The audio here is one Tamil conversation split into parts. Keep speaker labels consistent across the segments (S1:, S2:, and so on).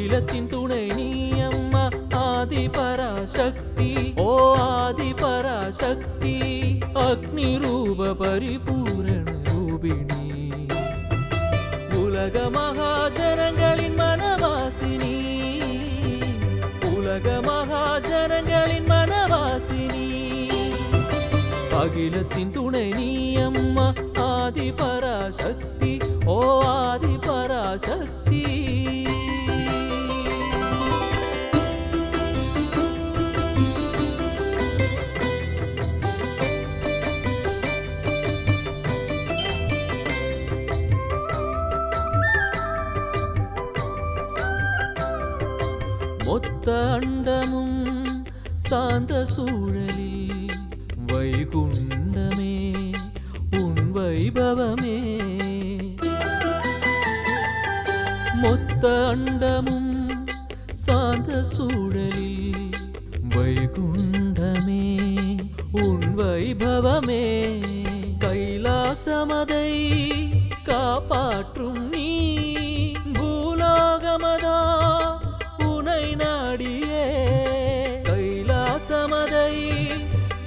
S1: அகிலத்தின் துணை நீ அம்மா ஆதி பராசக்தி ஓ ஆதி பராசக்தி அக்னி ரூப பரிபூரண ரூபிணி உலக மகாஜனங்களின் மனவாசினி உலக மகாஜனங்களின் மனவாசினி அகிலத்தின் துணை நீ அம்மா ஆதி பராசக்தி ஓ ஆதி பராசக்தி மொத்த அண்டமும் சாந்த சூழலில் வைகுண்டமே உன் வைபவமே மொத்த அண்டமும் சாந்த சூழலில் வைகுண்டமே உன் வைபவமே கைலாசமதை காப்பாற்றும் நீ பூலோகமதா உனை நாடியே கைலாசமதை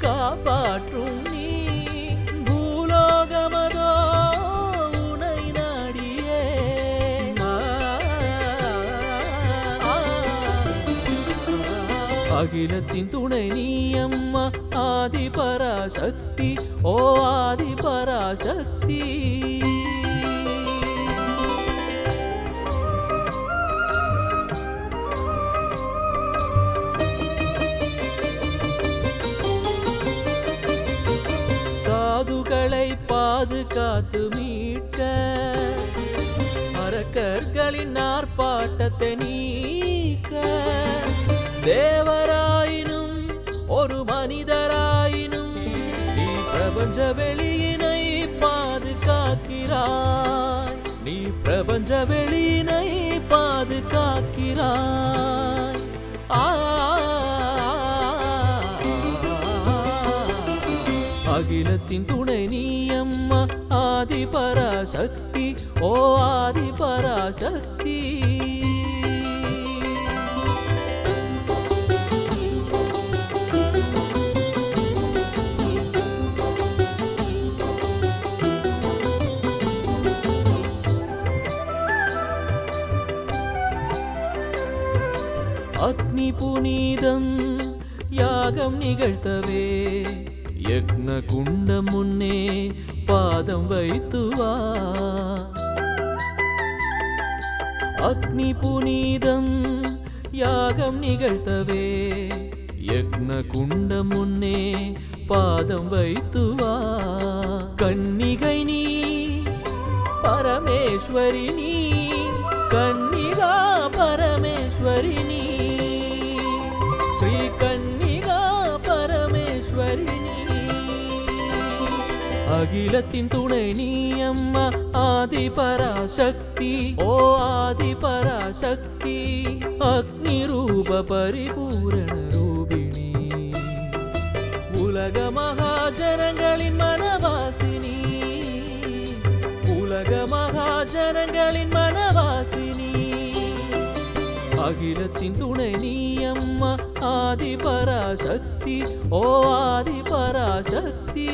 S1: காப்பாற்றும் நீ பூலோகமதோ உனை நாடியே அகிலத்தின் துணை நீ அம்மா ஆதி பராசக்தி ஓ ஆதி பராசக்தி சாதுகளை பாதுகாத்து மீட்க அரக்கர்களின் ஆர்ப்பாட்டத்தை நீக்க தேவராயினும் ஒரு மனிதராயினும் நீ பிரபஞ்ச வெளியினை பாதுகாக்கிறாய் நீ பிரபஞ்ச வெளியினை பாதுகாக்கிறாய் அகிலத்தின் துணை நீ அம்மா ஆதி பராசக்தி ஓ ஆதி பராசக்தி அக்னி புனிதம் யாகம் நிகழ்த்தவே யக்ன குண்டம் முன்னே பாதம் வைத்து வா அக்னி புனிதம் யாகம் நிகழ்த்தவே யக்ன குண்டம் முன்னே பாதம் வைத்து வா கன்னிகை நீ பரமேஸ்வரி நீ கன்னிகா பரமேஸ்வரி நீ ஸ்ரீ கன்னிகா பரமேஸ்வரி நீ அகிலத்தின் துணை நீ அம்மா ஆதி பராசக்தி ஓ ஆதி பராசக்தி அக்னி ரூப பரிபூரண ரூபிணி உலக மகாஜனங்களின் மனவாசினி உலக மகாஜனங்களின் மனவாசினி அகிலத்தின் துணை நீ அம்மா ஆதி பராசக்தி ஓ ஆதி பராசக்தி